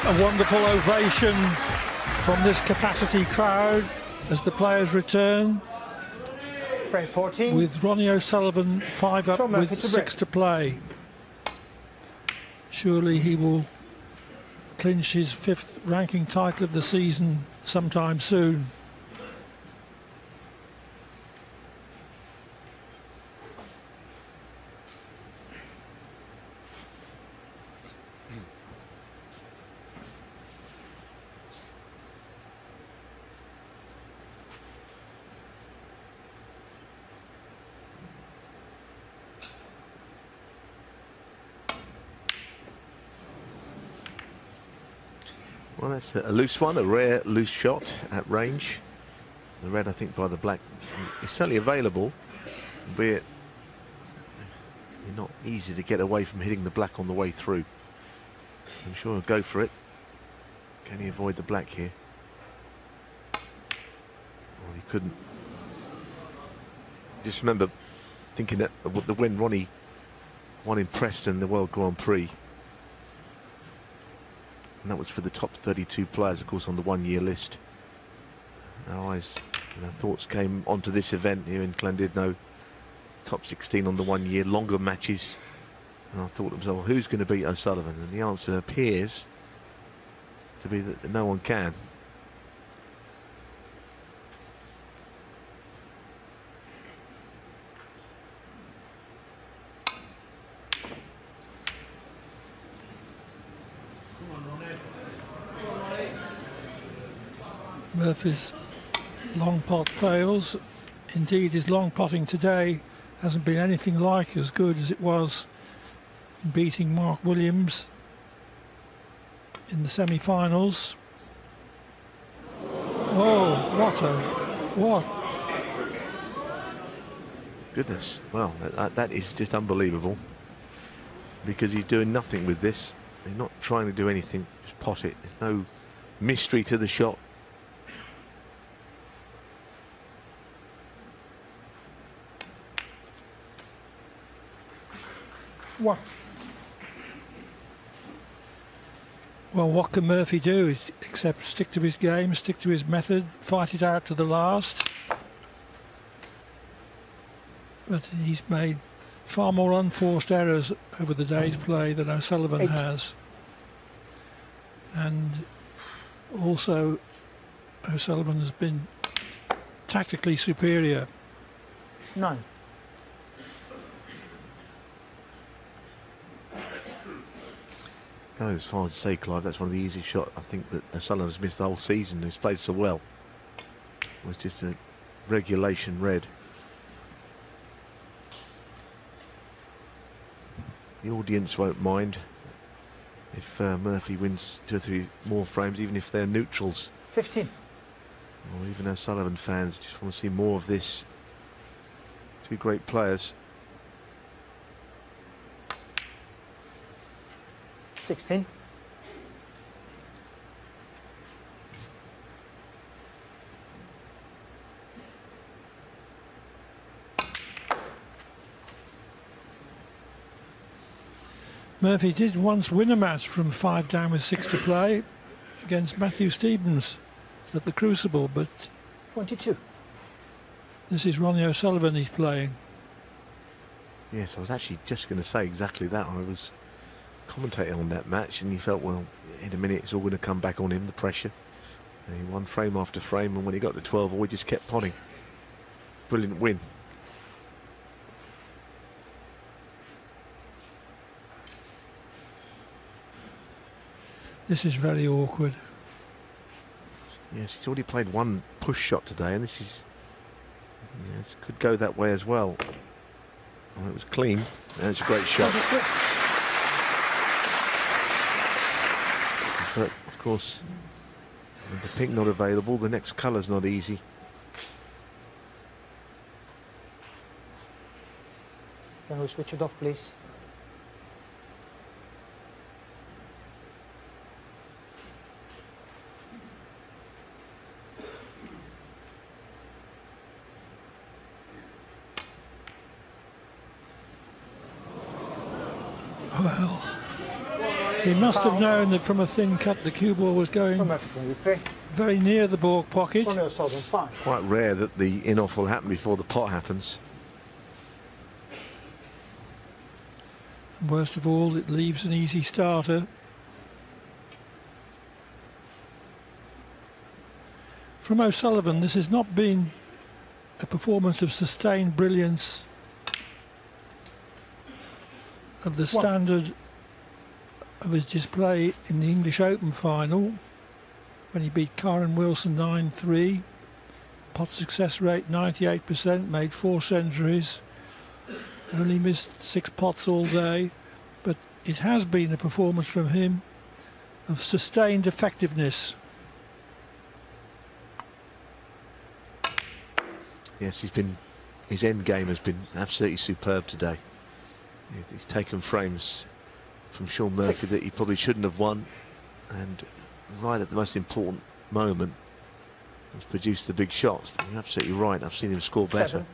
A wonderful ovation from this capacity crowd as the players return. Frame 14. With Ronnie O'Sullivan 5 up with 6 to play. Surely he will clinch his 5th ranking title of the season sometime soon. Well, that's a loose one, a rare loose shot at range. The red, I think, by the black is certainly available, albeit not easy to get away from hitting the black on the way through. I'm sure he'll go for it. Can he avoid the black here? Well, he couldn't. Just remember thinking that when Ronnie won in Preston, the World Grand Prix, and that was for the top 32 players, of course, on the one-year list. Our eyes, thoughts came onto this event here in Llandudno, top 16 on the 1 year, longer matches. And I thought to myself, well, who's going to beat O'Sullivan? And the answer appears to be that no one can. Murphy's long pot fails. Indeed, his long potting today hasn't been anything like as good as it was beating Mark Williams in the semi-finals. Oh, what? Goodness, well, that is just unbelievable, because he's doing nothing with this. He's not trying to do anything, just pot it. There's no mystery to the shot. What? Well, what can Murphy do except stick to his game, stick to his method, fight it out to the last? But he's made far more unforced errors over the day's play than O'Sullivan has. And also O'Sullivan has been tactically superior. 9. Go as far as to say, Clive, that's one of the easiest shots I think that O'Sullivan has missed the whole season. He's played so well. It was just a regulation red. The audience won't mind if Murphy wins 2 or 3 more frames, even if they're neutrals. 15. Or even O'Sullivan fans just want to see more of this. 2 great players. 16. Murphy did once win a match from 5 down with 6 to play against Matthew Stevens at the Crucible, but 22. This is Ronnie O'Sullivan he's playing. Yes, I was actually just going to say exactly that. I was commentating on that match, and he felt, well, in a minute it's all going to come back on him, the pressure. And he won frame after frame, and when he got to 12 all, he just kept potting. Brilliant win. This is very awkward. Yes, he's already played 1 push shot today, and this is, yes, could go that way as well. Well, it was clean, and it's a great shot. But of course, with the pink not available, the next colour's not easy. Can we switch it off, please? Well, He must have known that from a thin cut the cue ball was going From F23. very near the baulk pocket. Ronnie O'Sullivan, 5. Quite rare that the in-off will happen before the pot happens. And worst of all, it leaves an easy starter. From O'Sullivan, this has not been a performance of sustained brilliance of the standard of his display in the English Open final when he beat Karen Wilson 9-3. Pot success rate 98%, made 4 centuries, only missed 6 pots all day, but it has been a performance from him of sustained effectiveness. Yes, his end game has been absolutely superb today. He's taken frames from Shaun Murphy 6. that he probably shouldn't have won, and right at the most important moment has produced the big shots. You're absolutely right, I've seen him score better. 7.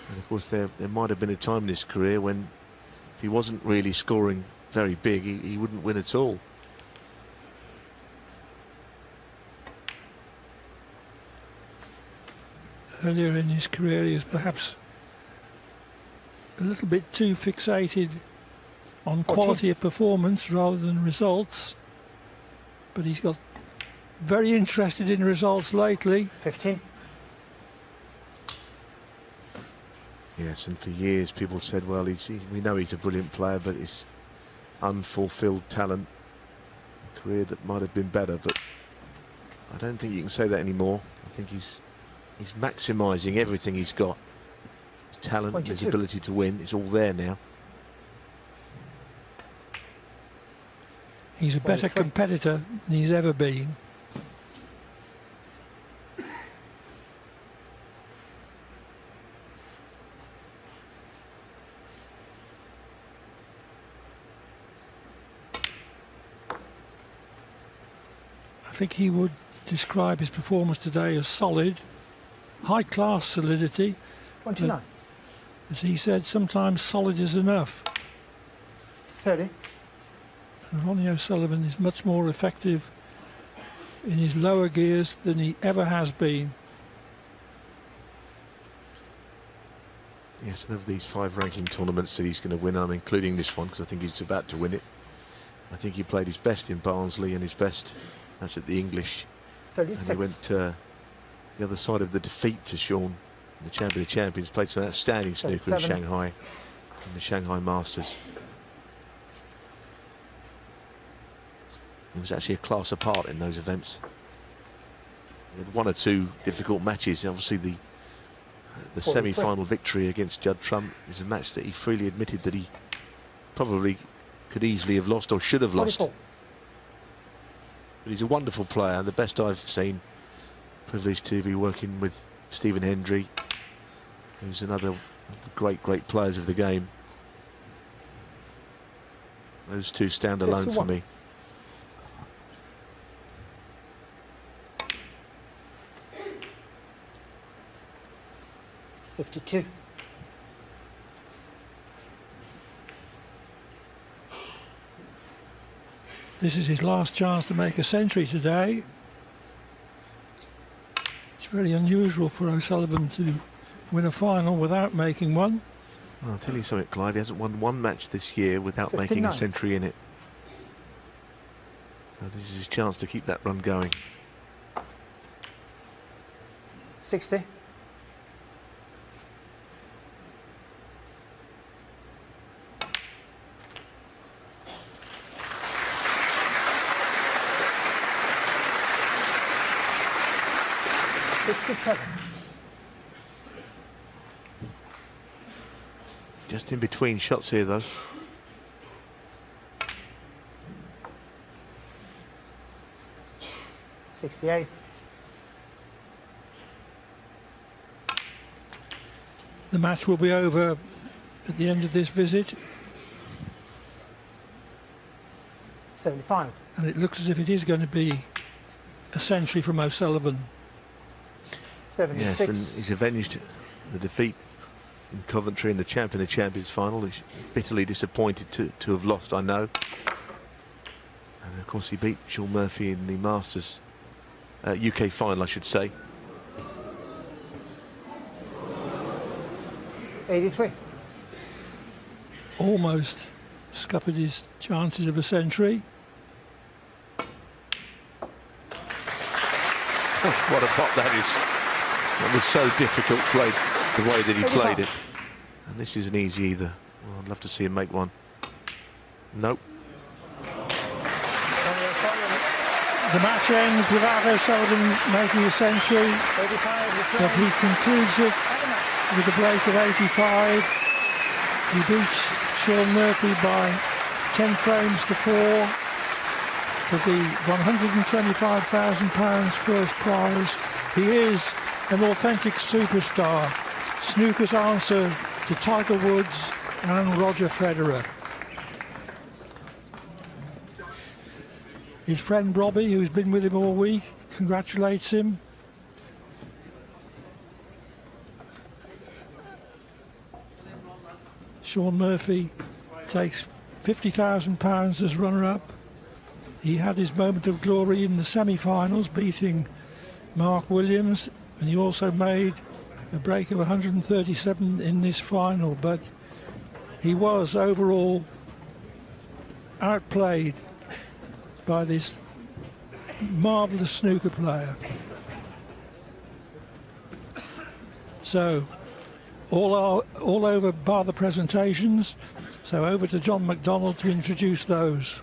And of course there might have been a time in his career when if he wasn't really scoring very big, he wouldn't win at all. Earlier in his career he was perhaps a little bit too fixated on 14. quality of performance rather than results, but he's got very interested in results lately. 15. Yes, and for years people said, well, we know he's a brilliant player, but his unfulfilled talent, a career that might have been better, but I don't think you can say that anymore. I think he's maximising everything he's got. His talent, 22. his ability to win, it's all there now. He's a better 23. competitor than he's ever been. I think he would describe his performance today as solid, high-class solidity. 29. As he said, sometimes solid is enough. 30. And Ronnie O'Sullivan is much more effective in his lower gears than he ever has been. Yes, and of these 5 ranking tournaments that he's going to win, I'm including this one because I think he's about to win it. I think he played his best in Barnsley and his best, that's at the English. 36. And he went the other side of the defeat to Shaun, the champion of champions, played some outstanding snooker in 37. Shanghai, in the Shanghai Masters. It was actually a class apart in those events. He had 1 or 2 difficult matches. Obviously the 43. semi-final victory against Judd Trump is a match that he freely admitted that he probably could easily have lost or should have lost. 44. But he's a wonderful player, the best I've seen. Privileged to be working with Stephen Hendry, who's another of the great players of the game. Those two stand alone 51. for me. $52. This is his last chance to make a century today. It's very unusual for O'Sullivan to win a final without making one. Well, I'll tell you something, Clive, he hasn't won 1 match this year without making 59. a century in it. So this is his chance to keep that run going. 60. $67. Just in between shots here, though. $68. The match will be over at the end of this visit, $75. and it looks as if it is going to be a century from O'Sullivan. 76. Yes, and he's avenged the defeat in Coventry in the Champion of Champions final. He's bitterly disappointed to have lost, I know. And of course he beat Shaun Murphy in the Masters UK final, I should say. 83. Almost scuppered his chances of a century. What a pot that is. That was so difficult played, the way that he played it. And this isn't easy either. Well, I'd love to see him make one. Nope. The match ends without O'Sullivan making a century, but he concludes it with a break of 85. He beats Shaun Murphy by 10 frames to 4 for the £125,000 first prize. He is an authentic superstar, snooker's answer to Tiger Woods and Roger Federer. His friend Robbie, who's been with him all week, congratulates him. Shaun Murphy takes £50,000 as runner-up. He had his moment of glory in the semi-finals, beating Mark Williams, and he also made a break of 137 in this final, but he was overall outplayed by this marvellous snooker player. So, all over bar the presentations, so over to John McDonald to introduce those.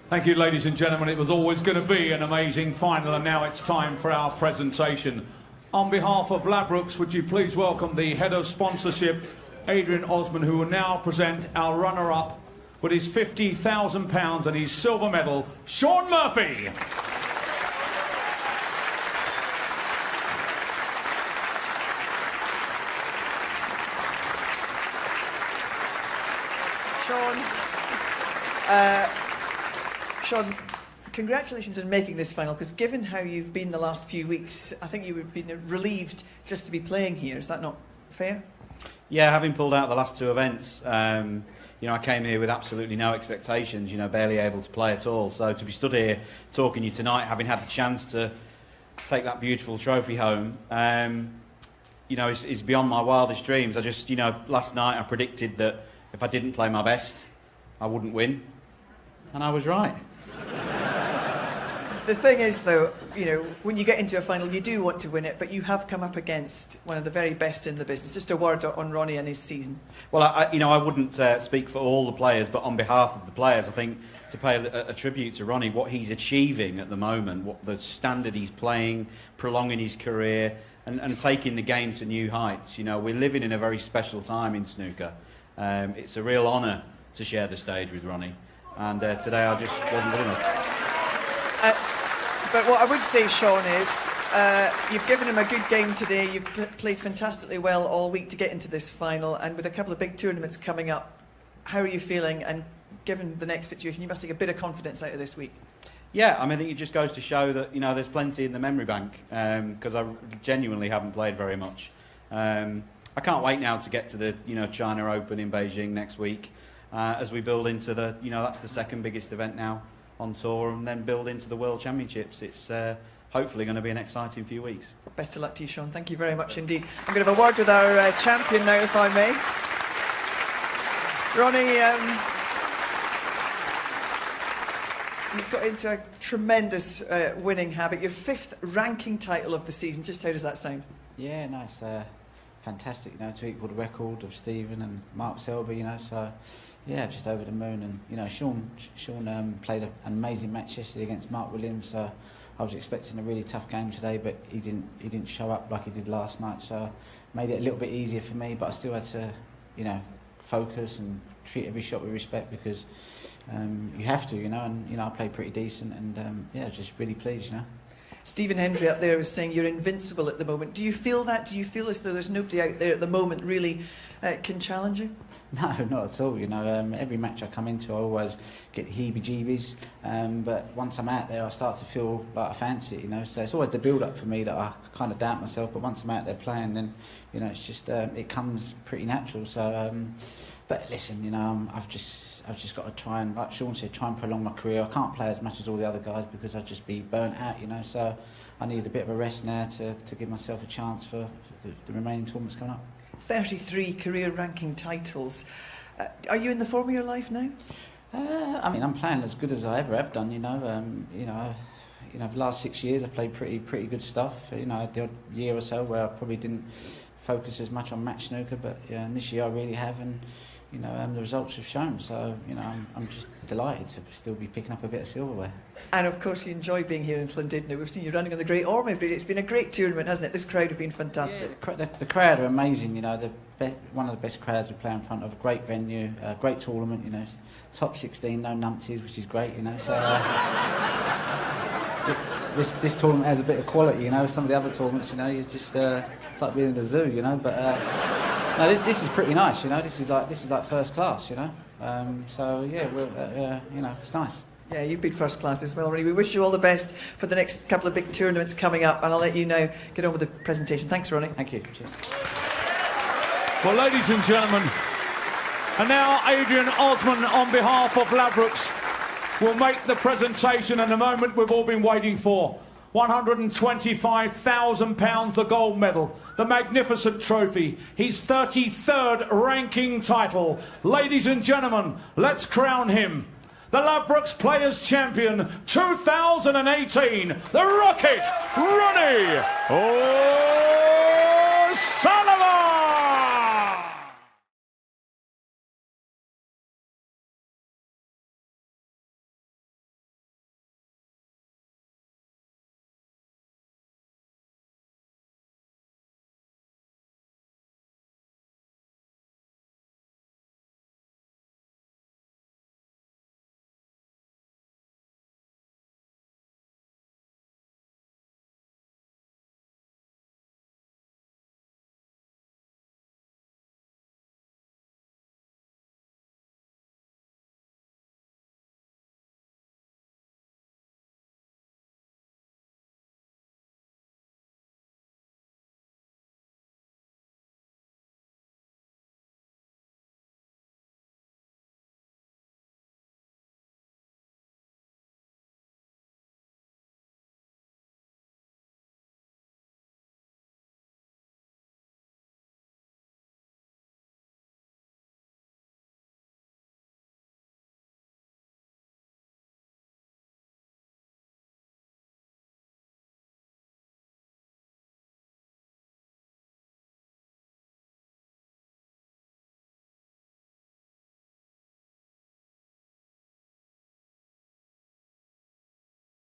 Thank you, ladies and gentlemen. It was always going to be an amazing final, and now it's time for our presentation. On behalf of Ladbrokes, would you please welcome the head of sponsorship, Adrian Osman, who will now present our runner-up with his £50,000 and his silver medal, Shaun Murphy. Shaun, congratulations on making this final, because given how you've been the last few weeks, I think you would be relieved just to be playing here. Is that not fair? Yeah, having pulled out the last two events, you know, I came here with absolutely no expectations, you know, barely able to play at all. So to be stood here talking to you tonight, having had the chance to take that beautiful trophy home, you know, is beyond my wildest dreams. I just, you know, last night I predicted that if I didn't play my best, I wouldn't win. And I was right. The thing is, though, you know, when you get into a final, you do want to win it, but you have come up against one of the very best in the business. Just a word on Ronnie and his season. Well, you know, I wouldn't speak for all the players, but on behalf of the players, I think to pay a tribute to Ronnie, what he's achieving at the moment, what the standard he's playing, prolonging his career, and taking the game to new heights. You know, we're living in a very special time in snooker. It's a real honour to share the stage with Ronnie, and today I just wasn't good enough. But what I would say, Shaun, is you've given him a good game today. You've played fantastically well all week to get into this final, and with a couple of big tournaments coming up, how are you feeling? And given the next situation, you must take a bit of confidence out of this week. Yeah, I mean, I think it just goes to show that, you know, there's plenty in the memory bank, because I genuinely haven't played very much. I can't wait now to get to the, you know, China Open in Beijing next week, as we build into the, you know, that's the second biggest event now on tour, and then build into the World Championships. It's hopefully going to be an exciting few weeks. Best of luck to you, Shaun. Thank you very much indeed. I'm going to have a word with our champion now, if I may. Ronnie, you've got into a tremendous winning habit. Your 5th ranking title of the season. Just how does that sound? Yeah, nice. Fantastic, you know, to equal the record of Stephen and Mark Selby, you know, so yeah, just over the moon. And you know, Shaun played an amazing match yesterday against Mark Williams, so I was expecting a really tough game today, but he didn't show up like he did last night, so made it a little bit easier for me, but I still had to, you know, focus and treat every shot with respect, because you have to, you know, and you know, I played pretty decent, and yeah, just really pleased, you know. Stephen Hendry up there was saying you're invincible at the moment. Do you feel that? Do you feel as though there's nobody out there at the moment really can challenge you? No, not at all. You know, every match I come into, I always get heebie-jeebies. But once I'm out there, I start to feel like I fancy it. You know, so it's always the build-up for me that I kind of doubt myself. But once I'm out there playing, then you know, it's just it comes pretty natural. So But listen, you know, I've just got to try and, like Shaun said, try and prolong my career. I can't play as much as all the other guys because I'd just be burnt out, you know. So I need a bit of a rest now to give myself a chance for the remaining tournaments coming up. 33 career ranking titles. Are you in the form of your life now? I mean, I'm playing as good as I ever have done, you know. The last 6 years I've played pretty good stuff. You know, the odd year or so where I probably didn't focus as much on match snooker, but this year I really have, and you know, the results have shown. So you know, I'm just delighted to still be picking up a bit of silverware. And of course, you enjoy being here in Llandudno. We've seen you running on the Great Orme every day. It's been a great tournament, hasn't it? This crowd have been fantastic. Yeah, the crowd are amazing. You know, one of the best crowds we play in front of. A great venue, a great tournament. You know, top 16, no numpties, which is great. You know, so. This tournament has a bit of quality, you know. Some of the other tournaments, you know, you just it's like being in the zoo, you know. But no, this is pretty nice, you know. This is like first class, you know. So yeah, you know, it's nice. Yeah, you've been first class as well, Ronnie. We wish you all the best for the next couple of big tournaments coming up, and I'll let you now get on with the presentation. Thanks, Ronnie. Thank you. Cheers. Well, ladies and gentlemen, and now Adrian Osman on behalf of Ladbrokes will make the presentation and the moment we've all been waiting for. £125,000, the gold medal, the magnificent trophy, his 33rd ranking title. Ladies and gentlemen, let's crown him the Ladbrokes Players Champion 2018, the Rocket, Ronnie O'Sullivan.